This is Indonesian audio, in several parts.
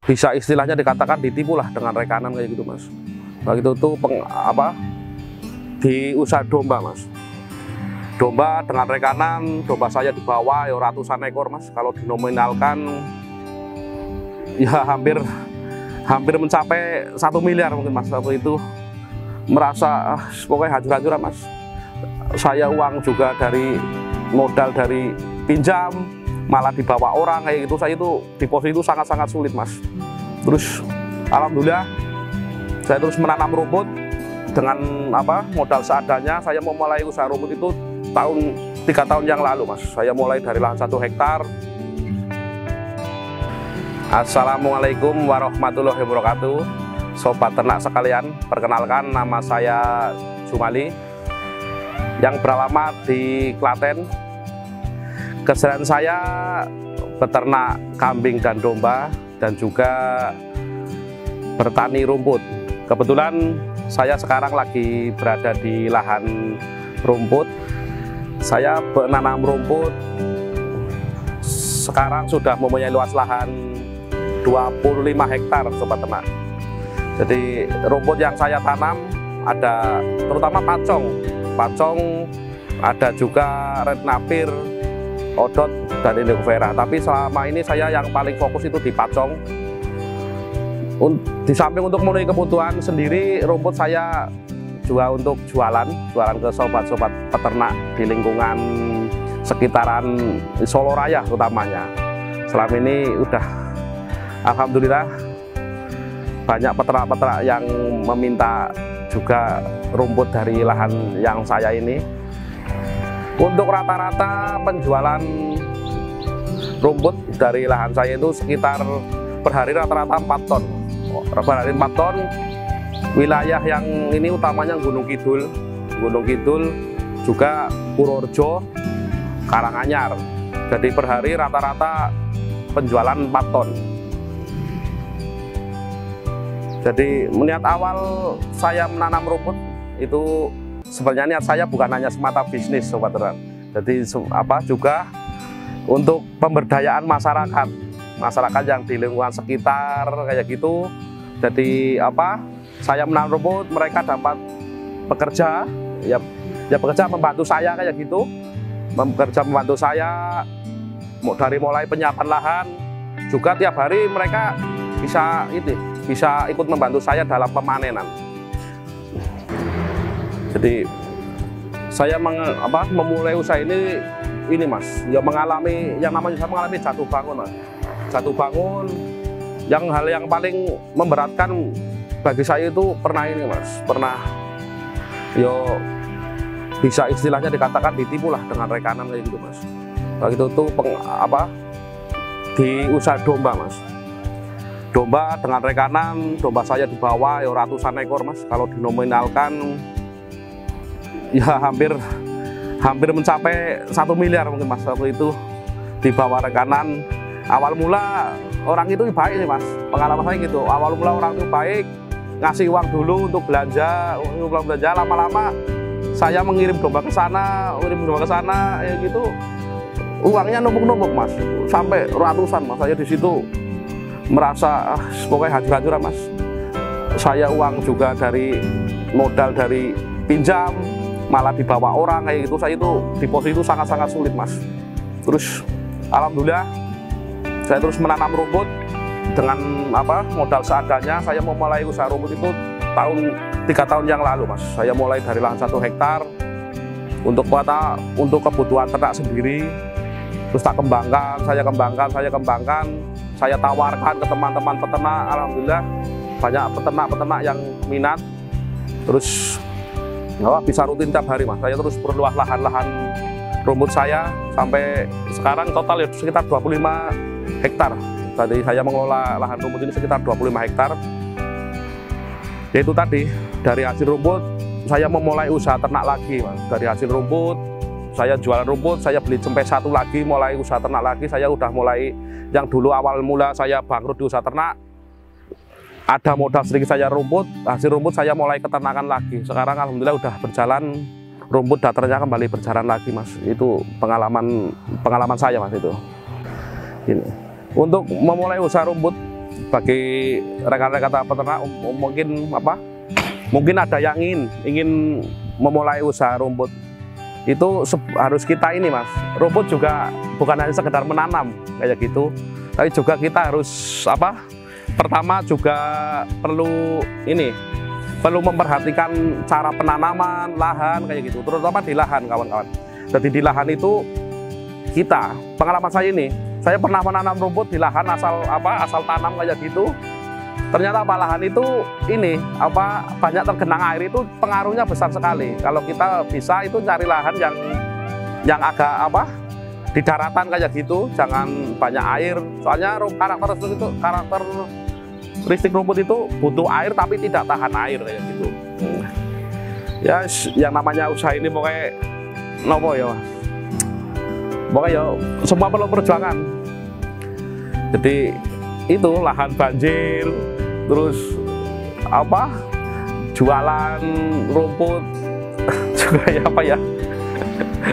bisa istilahnya dikatakan ditipu lah dengan rekanan kayak gitu mas. Begitu tuh di usaha domba mas. Domba dengan rekanan, domba saya dibawa ya ratusan ekor mas. Kalau dinominalkan ya hampir mencapai 1 miliar mungkin mas. Waktu itu merasa pokoknya hancur-hancuran mas. Saya uang juga dari modal dari pinjam malah dibawa orang kayak gitu. Saya itu di posisi itu sangat-sangat sulit mas. Terus alhamdulillah saya terus menanam rumput dengan modal seadanya. Saya memulai usaha rumput itu 3 tahun yang lalu mas. Saya mulai dari lahan 1 hektar. Assalamualaikum warahmatullahi wabarakatuh. Sobat ternak sekalian, perkenalkan nama saya Jumali yang beralamat di Klaten. Keseharian saya beternak kambing dan domba dan juga bertani rumput. Kebetulan saya sekarang lagi berada di lahan rumput. Saya menanam rumput sekarang sudah mempunyai luas lahan 25 hektar sobat ternak. Jadi rumput yang saya tanam ada terutama pacong, ada juga red napir, odot, dan indigo vera. Tapi selama ini saya yang paling fokus itu di pacong. Di samping untuk memenuhi kebutuhan sendiri, rumput saya juga untuk jualan ke sobat-sobat peternak di lingkungan sekitaran Solo Raya utamanya. Selama ini udah alhamdulillah banyak peternak-peternak yang meminta juga rumput dari lahan yang saya ini. Untuk rata-rata penjualan rumput dari lahan saya itu sekitar per hari rata-rata 4 ton. Per hari 4 ton. Wilayah yang ini utamanya Gunung Kidul juga Purworejo, Karanganyar. Jadi per hari rata-rata penjualan 4 ton. Jadi niat awal saya menanam rumput itu sebenarnya niat saya bukan hanya semata bisnis sobat ternak. Jadi juga untuk pemberdayaan masyarakat yang di lingkungan sekitar kayak gitu. Jadi saya menanam rumput, mereka dapat bekerja, ya bekerja membantu saya kayak gitu, membantu saya dari mulai penyiapan lahan, juga tiap hari mereka bisa ikut membantu saya dalam pemanenan. Jadi saya memulai usaha ini mas, ya mengalami yang namanya saya mengalami jatuh bangun mas. Jatuh bangun, hal yang paling memberatkan bagi saya itu pernah ini mas, bisa istilahnya dikatakan ditipu lah dengan rekanan kayak gitu mas. Begitu tuh di usaha domba mas. Domba dengan rekanan, domba saya dibawa ya ratusan ekor mas. Kalau dinominalkan ya hampir mencapai 1 miliar mungkin mas. Waktu itu dibawa rekanan. Awal mula orang itu baik sih mas, pengalaman saya gitu. Awal mula orang itu baik, ngasih uang dulu untuk belanja, lama-lama saya mengirim domba ke sana, ya gitu. Uangnya numpuk-numpuk mas, sampai ratusan mas. Saya di situ merasa pokoknya hancur-hancuran mas. Saya uang juga dari modal dari pinjam malah dibawa orang kayak gitu. Saya itu di posisi itu sangat-sangat sulit mas. Terus alhamdulillah saya terus menanam rumput dengan modal seadanya. Saya memulai usaha rumput itu 3 tahun yang lalu mas. Saya mulai dari lahan 1 hektar untuk kebutuhan ternak sendiri. Terus saya kembangkan, saya tawarkan ke teman-teman peternak. Alhamdulillah banyak peternak yang minat. Terus bisa rutin tiap hari mas. Saya terus perluas lahan rumput saya sampai sekarang total ya sekitar 25 hektar. Tadi saya mengelola lahan rumput ini sekitar 25 hektar. Yaitu tadi dari hasil rumput saya memulai usaha ternak lagi mas. Dari hasil rumput saya jualan rumput, saya beli cempe 1 lagi, mulai usaha ternak lagi. Saya udah mulai yang dulu awal mula saya bangkrut di usaha ternak, ada modal sedikit saya rumput, hasil rumput saya mulai keternakan lagi. Sekarang alhamdulillah udah berjalan, rumput datarnya kembali berjalan lagi mas. Itu pengalaman saya mas itu. Ini. Untuk memulai usaha rumput bagi rekan-rekan peternak mungkin apa? Mungkin ada yang ingin memulai usaha rumput, itu harus kita ini mas, rumput juga bukan hanya sekedar menanam kayak gitu, tapi juga kita harus apa? Pertama juga perlu memperhatikan cara penanaman lahan kayak gitu, terutama di lahan kawan-kawan. Jadi di lahan itu pengalaman saya ini, saya pernah menanam rumput di lahan asal tanam kayak gitu. Ternyata lahan itu banyak tergenang air, itu pengaruhnya besar sekali. Kalau kita bisa itu cari lahan yang agak di daratan kayak gitu, jangan banyak air. Soalnya karakteristik rumput itu butuh air tapi tidak tahan air kayak gitu. Ya yang namanya usaha ini pokoknya nopo ya, pokoknya semua perlu perjuangan. Jadi itu lahan banjir, terus jualan rumput juga ya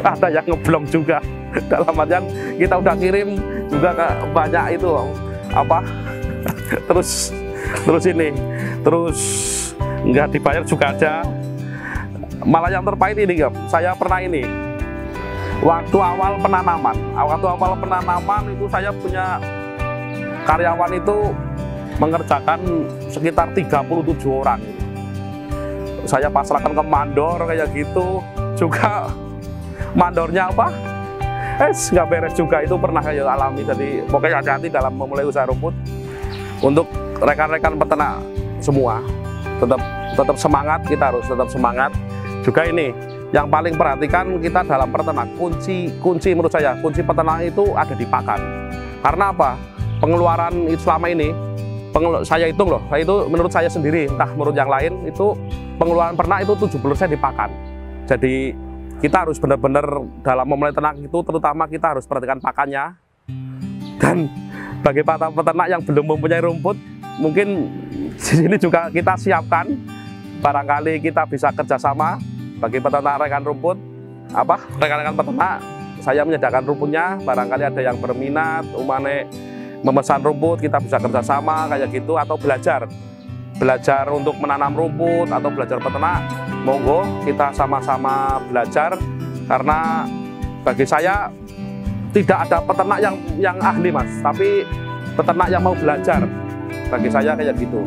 ada yang ngeblok juga, dalam artian kita udah kirim juga ke banyak itu terus nggak dibayar juga ada. Malah yang terpahit ini saya pernah waktu awal penanaman itu saya punya karyawan itu mengerjakan sekitar 37 orang. Saya pasrahkan ke mandor kayak gitu, juga mandornya nggak beres juga, itu pernah saya alami. Jadi pokoknya hati-hati dalam memulai usaha rumput. Untuk rekan-rekan peternak semua, tetap semangat, kita harus tetap semangat. Juga yang paling perhatikan kita dalam peternak, kunci menurut saya, kunci peternak itu ada di pakan. Karena pengeluaran itu selama ini, saya hitung menurut saya sendiri, entah menurut yang lain, itu pengeluaran ternak itu 70% di pakan. Jadi kita harus benar-benar dalam memulai ternak itu, terutama kita harus perhatikan pakannya. Dan bagi para peternak yang belum mempunyai rumput, mungkin di sini juga kita siapkan, barangkali kita bisa kerjasama bagi peternak rekan rumput, rekan-rekan peternak, saya menyediakan rumputnya, barangkali ada yang berminat, memesan rumput, kita bisa kerjasama kayak gitu, atau belajar untuk menanam rumput atau belajar peternak, monggo kita sama-sama belajar. Karena bagi saya tidak ada peternak yang ahli mas, tapi peternak yang mau belajar, bagi saya kayak gitu.